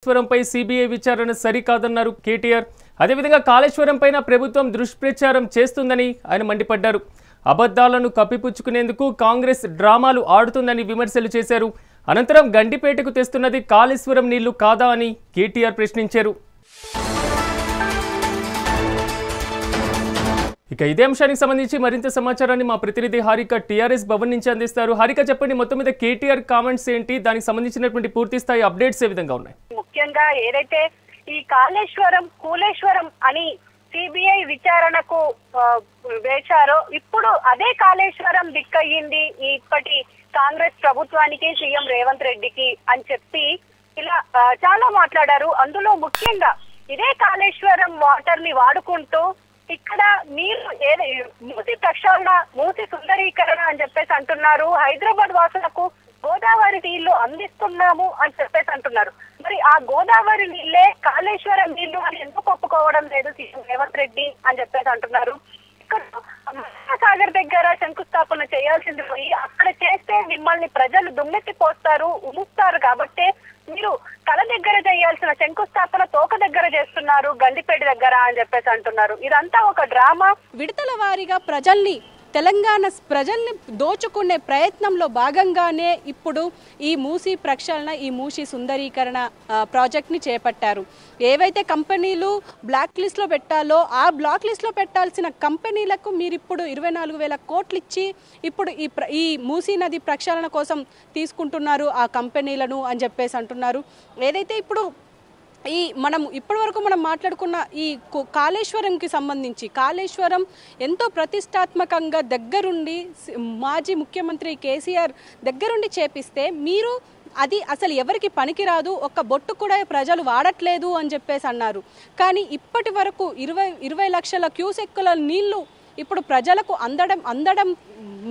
కాళేశ్వరంపై CBI విచారణ సరికాదన్నారు కేటీఆర్. అదేవిధంగా కాళేశ్వరంపైన ప్రభుత్వం దుష్ప్రచారం చేస్తుందని ఆయన మండిపడ్డారు. అబద్ధాలను కప్పిపుచ్చుకునేందుకు కాంగ్రెస్ డ్రామాలు ఆడుతుందని విమర్శలు చేశారు. అనంతరం గండిపేటకు తెస్తున్నది కాళేశ్వరం నీళ్లు కాదా అని కేటీఆర్ ప్రశ్నించారు. ఇక ఇదే అంశానికి సంబంధించి మరింత సమాచారాన్ని మా ప్రతినిధి హారిక టీఆర్ఎస్ భవన్ నుంచి అందిస్తారు. హారిక, చెప్పండి, మొత్తం మీద కేటీఆర్ కామెంట్స్ ఏంటి, దానికి సంబంధించినటువంటి పూర్తి స్థాయి అప్డేట్స్ ఏ విధంగా ఉన్నాయి? ముఖ్యంగా ఏదైతే ఈ కాళేశ్వరం కూలేశ్వరం అని సిబిఐ విచారణకు వేశారో ఇప్పుడు అదే కాళేశ్వరం దిక్కయ్యింది ఇప్పటి కాంగ్రెస్ ప్రభుత్వానికి, సీఎం రేవంత్ రెడ్డికి అని చెప్పి ఇలా చాలా మాట్లాడారు. అందులో ముఖ్యంగా ఇదే కాళేశ్వరం వాటర్ ని వాడుకుంటూ ఇక్కడ నీరు మూసి ప్రక్షాళన, మూసి సుందరీకరణ అని చెప్పేసి అంటున్నారు. హైదరాబాద్ వాసులకు గోదావరి నీళ్లు అందిస్తున్నాము అని చెప్పేసి అంటున్నారు. మరి ఆ గోదావరి నీళ్లే కాళేశ్వరం నీళ్లు అని ఎందుకు ఒప్పుకోవడం లేదు సీఎం రేవంత్ రెడ్డి అని చెప్పేసి అంటున్నారు. ఇక్కడ సాగర్ దగ్గర శంకుస్థాపన చేయాల్సింది పోయి అక్కడ చేస్తే మిమ్మల్ని ప్రజలు దుమ్మెత్తి పోస్తారు, ఉముస్తారు. కాబట్టి మీరు తల దగ్గర చేయాల్సిన శంకుస్థాపన తోక దగ్గర చేస్తున్నారు, గండిపేట దగ్గర అని చెప్పేసి అంటున్నారు. ఇదంతా ఒక డ్రామా. విడతల వారీగా తెలంగాణ ప్రజల్ని దోచుకునే ప్రయత్నంలో భాగంగానే ఇప్పుడు ఈ మూసీ ప్రక్షాళన, ఈ మూసీ సుందరీకరణ ప్రాజెక్ట్ని చేపట్టారు. ఏవైతే కంపెనీలు బ్లాక్ లిస్ట్లో పెట్టాలో ఆ బ్లాక్ లిస్ట్లో పెట్టాల్సిన కంపెనీలకు మీరు ఇప్పుడు 24,000 కోట్లు ఇచ్చి ఇప్పుడు ఈ మూసీ నది ప్రక్షాళన కోసం తీసుకుంటున్నారు ఆ కంపెనీలను అని చెప్పేసి అంటున్నారు. ఏదైతే ఇప్పుడు మనం ఇప్పటివరకు మాట్లాడుకున్న ఈ కాళేశ్వరంకి సంబంధించి, కాళేశ్వరం ఎంతో ప్రతిష్టాత్మకంగా దగ్గరుండి మాజీ ముఖ్యమంత్రి కేసీఆర్ దగ్గరుండి చేపిస్తే మీరు అది అసలు ఎవరికి పనికిరాదు, ఒక్క బొట్టు కూడా ప్రజలు వాడట్లేదు అని చెప్పేసి అన్నారు. కానీ ఇప్పటి వరకు 20 లక్షల క్యూసెక్కుల నీళ్లు ఇప్పుడు ప్రజలకు అందడం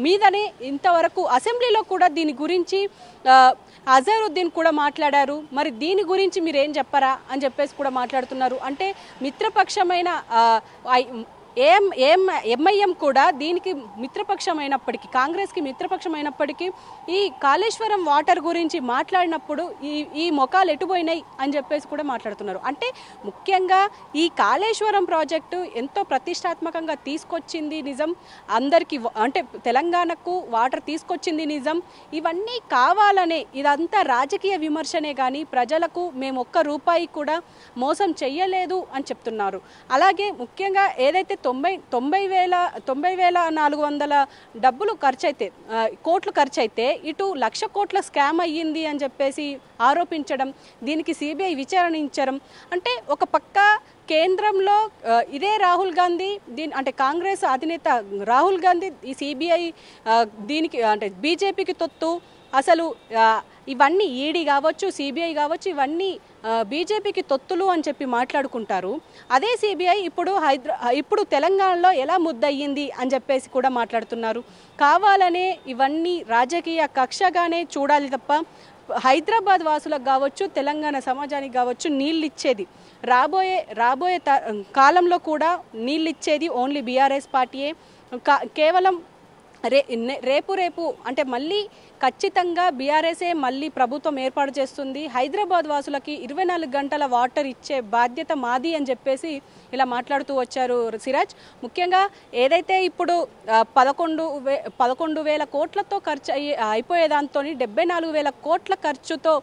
మీదనే ఇంతవరకు అసెంబ్లీలో కూడా దీని గురించి అజరుద్దీన్ కూడా మాట్లాడారు. మరి దీని గురించి మీరు ఏం చెప్పరా అని చెప్పేసి కూడా మాట్లాడుతున్నారు. అంటే మిత్రపక్షమైన ఎంఐఎం కూడా దీనికి మిత్రపక్షమైనప్పటికీ, కాంగ్రెస్కి మిత్రపక్షమైనప్పటికీ ఈ కాళేశ్వరం వాటర్ గురించి మాట్లాడినప్పుడు ఈ మొఖాలు ఎటుపోయినాయి అని చెప్పేసి కూడా మాట్లాడుతున్నారు. అంటే ముఖ్యంగా ఈ కాళేశ్వరం ప్రాజెక్టు ఎంతో ప్రతిష్టాత్మకంగా తీసుకొచ్చింది నిజం, అందరికీ అంటే తెలంగాణకు వాటర్ తీసుకొచ్చింది నిజం. ఇవన్నీ కావాలనే, ఇదంతా రాజకీయ విమర్శనే కానీ ప్రజలకు మేము ఒక్క రూపాయి కూడా మోసం చెయ్యలేదు అని చెప్తున్నారు. అలాగే ముఖ్యంగా ఏదైతే 90,400 డబ్బులు కోట్లు ఖర్చు అయితే ఇటు 1,00,000 కోట్ల స్కామ్ అయ్యింది అని చెప్పేసి ఆరోపించడం, దీనికి సిబిఐ విచారించడం. అంటే ఒక పక్క కేంద్రంలో ఇదే రాహుల్ గాంధీ, అంటే కాంగ్రెస్ అధినేత రాహుల్ గాంధీ ఈ సిబిఐ దీనికి అంటే బీజేపీకి తొత్తు, అసలు ఇవన్నీ ఈడీ కావచ్చు, సిబిఐ కావచ్చు, ఇవన్నీ బీజేపీకి తొత్తులు అని చెప్పి మాట్లాడుకుంటారు. అదే సిబిఐ ఇప్పుడు తెలంగాణలో ఎలా ముద్దయ్యింది అని చెప్పేసి కూడా మాట్లాడుతున్నారు. కావాలనే ఇవన్నీ రాజకీయ కక్షగానే చూడాలి తప్ప హైదరాబాద్ వాసులకు కావచ్చు, తెలంగాణ సమాజానికి కావచ్చు నీళ్ళు ఇచ్చేది రాబోయే కాలంలో కూడా నీళ్ళు ఇచ్చేది ఓన్లీ బీఆర్ఎస్ పార్టీయే. కేవలం రేపు అంటే మళ్ళీ ఖచ్చితంగా బీఆర్ఎస్ఏ మళ్ళీ ప్రభుత్వం ఏర్పాటు చేస్తుంది. హైదరాబాద్ వాసులకి 24 గంటల వాటర్ ఇచ్చే బాధ్యత మాది అని చెప్పేసి ఇలా మాట్లాడుతూ వచ్చారు సిరాజ్. ముఖ్యంగా ఏదైతే ఇప్పుడు 11,000 కోట్లతో ఖర్చు అయిపోయే దాంతో 74,000 కోట్ల ఖర్చుతో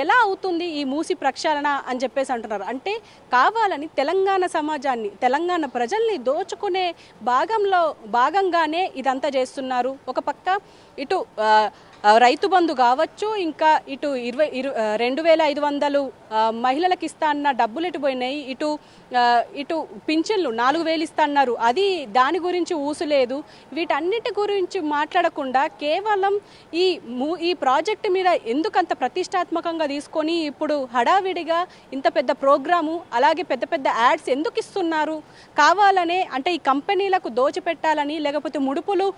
ఎలా అవుతుంది ఈ మూసి ప్రక్షాళన అని చెప్పేసి అంటున్నారు. అంటే కావాలని తెలంగాణ సమాజాన్ని, తెలంగాణ ప్రజల్ని దోచుకునే భాగంగానే ఇదంతా చేస్తున్నారు. ఒక పక్క ఇటు రైతు బంధు కావచ్చు, ఇంకా ఇటు 2,500 మహిళలకు ఇస్తా అన్న డబ్బులు ఎటు పోయినాయి, ఇటు పింఛన్లు 4,000 ఇస్తా అన్నారు, అది దాని గురించి ఊసులేదు. వీటన్నిటి గురించి మాట్లాడకుండా కేవలం ఈ ప్రాజెక్టు మీద ఎందుకంత ప్రతిష్టాత్మకంగా తీసుకొని ఇప్పుడు హడావిడిగా ఇంత పెద్ద ప్రోగ్రాము, అలాగే పెద్ద పెద్ద యాడ్స్ ఎందుకు ఇస్తున్నారు? కావాలనే, అంటే ఈ కంపెనీలకు దోచిపెట్టాలని, లేకపోతే ముడుపులు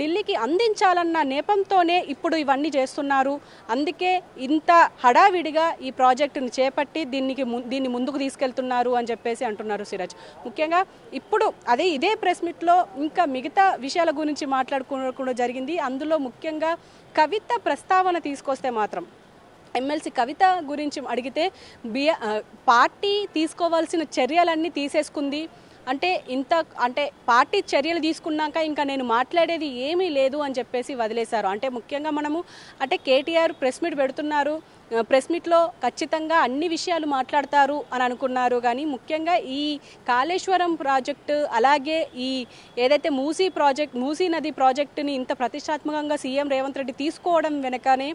ఢిల్లీకి అందించాలన్న నేపంతోనే ఇప్పుడు ఇవన్నీ చేస్తున్నారు. అందుకే ఇంత హడావిడిగా ఈ ప్రాజెక్టును చేపట్టి దీన్ని ముందుకు తీసుకెళ్తున్నారు అని చెప్పేసి అంటున్నారు సిరాజ్. ముఖ్యంగా ఇప్పుడు ఇదే ప్రెస్ మీట్లో ఇంకా మిగతా విషయాల గురించి మాట్లాడుకోవడం జరిగింది. అందులో ముఖ్యంగా కవిత ప్రస్తావన తీసుకొస్తే మాత్రం ఎమ్మెల్సీ కవిత గురించి అడిగితే పార్టీ తీసుకోవాల్సిన చర్యలన్నీ తీసేసుకుంది, అంటే పార్టీ చర్యలు తీసుకున్నాక ఇంకా నేను మాట్లాడేది ఏమీ లేదు అని చెప్పేసి వదిలేశారు. అంటే ముఖ్యంగా మనము కేటీఆర్ ప్రెస్ మీట్ పెడుతున్నారు, ప్రెస్ మీట్లో ఖచ్చితంగా అన్ని విషయాలు మాట్లాడతారు అని అనుకున్నారు. కానీ ముఖ్యంగా ఈ కాళేశ్వరం ప్రాజెక్టు, అలాగే ఈ ఏదైతే మూసీ నది ప్రాజెక్టుని ఇంత ప్రతిష్టాత్మకంగా సీఎం రేవంత్ రెడ్డి తీసుకోవడం వెనకనే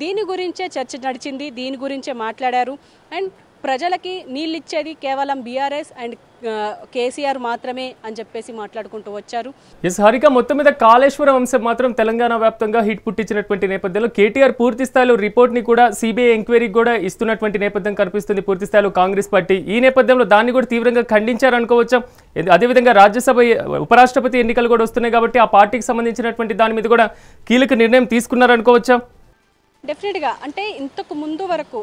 దీని గురించే చర్చ నడిచింది, దీని గురించే మాట్లాడారు. అండ్ ప్రజలకి నీళ్ళు ఇచ్చేది కేవలం బీఆర్ఎస్ అండ్ కేసీఆర్ మాత్రమే అని చెప్పేసి మాట్లాడుకుంటూ వచ్చారు. హారిక, మొత్తం మీద కాళేశ్వరం అంశం మాత్రం తెలంగాణ వ్యాప్తంగా హిట్ పుట్టించినటువంటి నేపథ్యంలో కేటీఆర్ పూర్తి స్థాయిలో రిపోర్ట్ని కూడా సిబిఐ ఎంక్వైరీకి కూడా ఇస్తున్నటువంటి నేపథ్యం కనిపిస్తుంది పూర్తి స్థాయిలో కాంగ్రెస్ పార్టీ. ఈ నేపథ్యంలో దాన్ని కూడా తీవ్రంగా ఖండించారనుకోవచ్చా? అదేవిధంగా రాజ్యసభ ఉపరాష్ట్రపతి ఎన్నికలు కూడా వస్తున్నాయి కాబట్టి ఆ పార్టీకి సంబంధించినటువంటి దాని మీద కూడా కీలక నిర్ణయం తీసుకున్నారనుకోవచ్చా? డెఫినెట్గా. అంటే ఇంతకు ముందు వరకు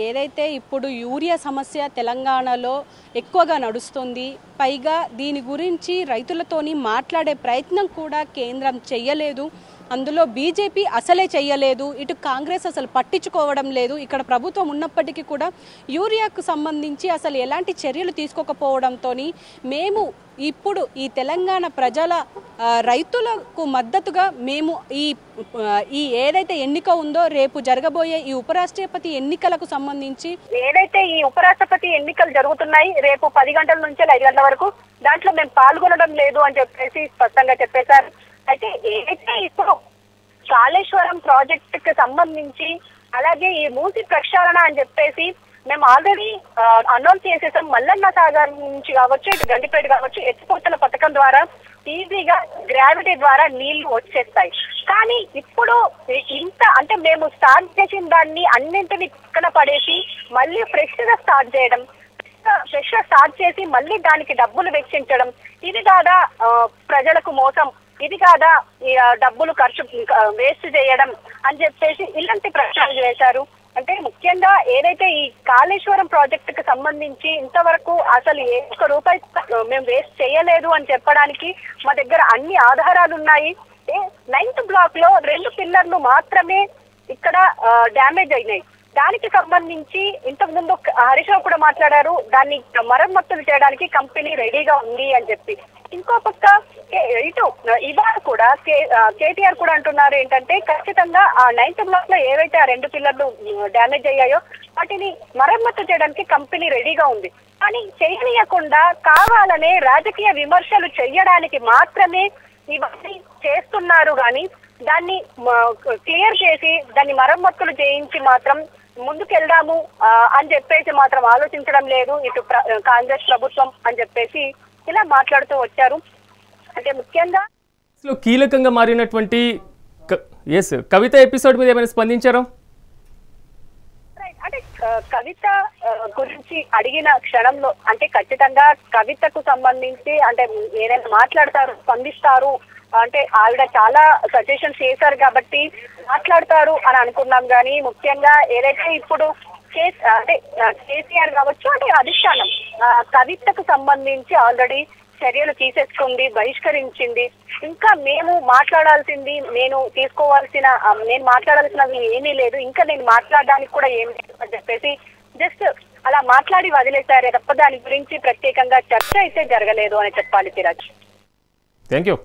ఏదైతే ఇప్పుడు యూరియా సమస్య తెలంగాణలో ఎక్కువగా నడుస్తుంది, పైగా దీని గురించి రైతులతోని మాట్లాడే ప్రయత్నం కూడా కేంద్రం చెయ్యలేదు, అందులో బీజేపీ అసలే చెయ్యలేదు, ఇటు కాంగ్రెస్ అసలు పట్టించుకోవడం లేదు. ఇక్కడ ప్రభుత్వం ఉన్నప్పటికీ కూడా యూరియాకు సంబంధించి అసలు ఎలాంటి చర్యలు తీసుకోకపోవడంతో మేము ఇప్పుడు ఈ తెలంగాణ ప్రజల రైతులకు మద్దతుగా మేము ఈ ఏదైతే ఎన్నిక ఉందో రేపు జరగబోయే ఈ ఉపరాష్ట్రపతి ఎన్నికలకు సంబంధించి ఏదైతే ఈ ఉపరాష్ట్రపతి ఎన్నికలు జరుగుతున్నాయి రేపు 10 గంటల నుంచి 5 గంటల వరకు, దాంట్లో మేము పాల్గొనడం లేదు అని చెప్పేసి స్పష్టంగా చెప్పేశారు. అయితే ఏదైతే ఇప్పుడు కాళేశ్వరం ప్రాజెక్ట్ కి సంబంధించి అలాగే ఈ మూసి ప్రక్షాళన అని చెప్పేసి మేము ఆల్రెడీ అనౌన్స్ చేసేసాం. మల్లన్న సాగర్ నుంచి కావచ్చు, ఇటు గండిపేట కావచ్చు, ఎత్తిపోతల పథకం ద్వారా ఈజీగా గ్రావిటీ ద్వారా నీళ్లు వచ్చేస్తాయి. కానీ ఇప్పుడు ఇంత మేము స్టార్ట్ చేసిన దాన్ని అన్నింటినీ పక్కన పడేసి మళ్ళీ ఫ్రెష్ గా స్టార్ట్ చేసి మళ్ళీ దానికి డబ్బులు వెచ్చించడం, ఇది కాదా ప్రజలకు మోసం, ఇది కాదా డబ్బులు ఖర్చు వేస్ట్ చేయడం అని చెప్పేసి ఇలాంటి ప్రశ్నలు చేశారు. అంటే ముఖ్యంగా ఏదైతే ఈ కాళేశ్వరం ప్రాజెక్టు కి సంబంధించి ఇంతవరకు అసలు ఏ ఒక్క రూపాయి మేము వేస్ట్ చేయలేదు అని చెప్పడానికి మా దగ్గర అన్ని ఆధారాలు ఉన్నాయి. 9th బ్లాక్ లో 2 పిల్లర్లు మాత్రమే ఇక్కడ డ్యామేజ్ అయినాయి. దానికి సంబంధించి ఇంతకు ముందు హరీష్ రావు కూడా మాట్లాడారు, దాన్ని మరమ్మతులు చేయడానికి కంపెనీ రెడీగా ఉంది అని చెప్పి. ఇంకో పక్క ఇటు ఇవాళ కూడా కేటీఆర్ కూడా అంటున్నారు ఏంటంటే ఖచ్చితంగా ఆ 9th బ్లాక్ లో ఏవైతే ఆ 2 పిల్లర్లు డ్యామేజ్ అయ్యాయో వాటిని మరమ్మతు చేయడానికి కంపెనీ రెడీగా ఉంది. కానీ చేయనీయకుండా కావాలనే రాజకీయ విమర్శలు చేయడానికి మాత్రమే ఇవన్నీ చేస్తున్నారు. కానీ దాన్ని క్లియర్ చేసి దాన్ని మరమ్మతులు చేయించి మాత్రం ముందుకెళ్దాము అని చెప్పేసి మాత్రం ఆలోచించడం లేదు ఇటు కాంగ్రెస్ ప్రభుత్వం అని చెప్పేసి ఇలా మాట్లాడుతూ వచ్చారు. అంటే ముఖ్యంగా కీలకంగా మారినటువంటి కవిత ఎపిసోడ్ మీద ఏమైనా స్పందించారా? అంటే కవిత గురించి అడిగిన క్షణంలో అంటే ఖచ్చితంగా కవితకు సంబంధించి ఏదైనా మాట్లాడతారు, స్పందిస్తారు, అంటే ఆవిడ చాలా సజెషన్స్ చేశారు కాబట్టి మాట్లాడతారు అని అనుకున్నాం. కానీ ముఖ్యంగా ఏదైతే ఇప్పుడు కేసీఆర్ కావచ్చు, అధిష్టానం కవితకు సంబంధించి ఆల్రెడీ చర్యలు తీసేసుకుంది, బహిష్కరించింది. ఇంకా మేము మాట్లాడాల్సింది నేను మాట్లాడాల్సినది ఏమీ లేదు, ఇంకా నేను మాట్లాడడానికి కూడా ఏం లేదు అని చెప్పేసి జస్ట్ అలా మాట్లాడి వదిలేశారే తప్ప దాని గురించి ప్రత్యేకంగా చర్చ అయితే జరగలేదు అని చెప్పాలి. Siraj, thank you.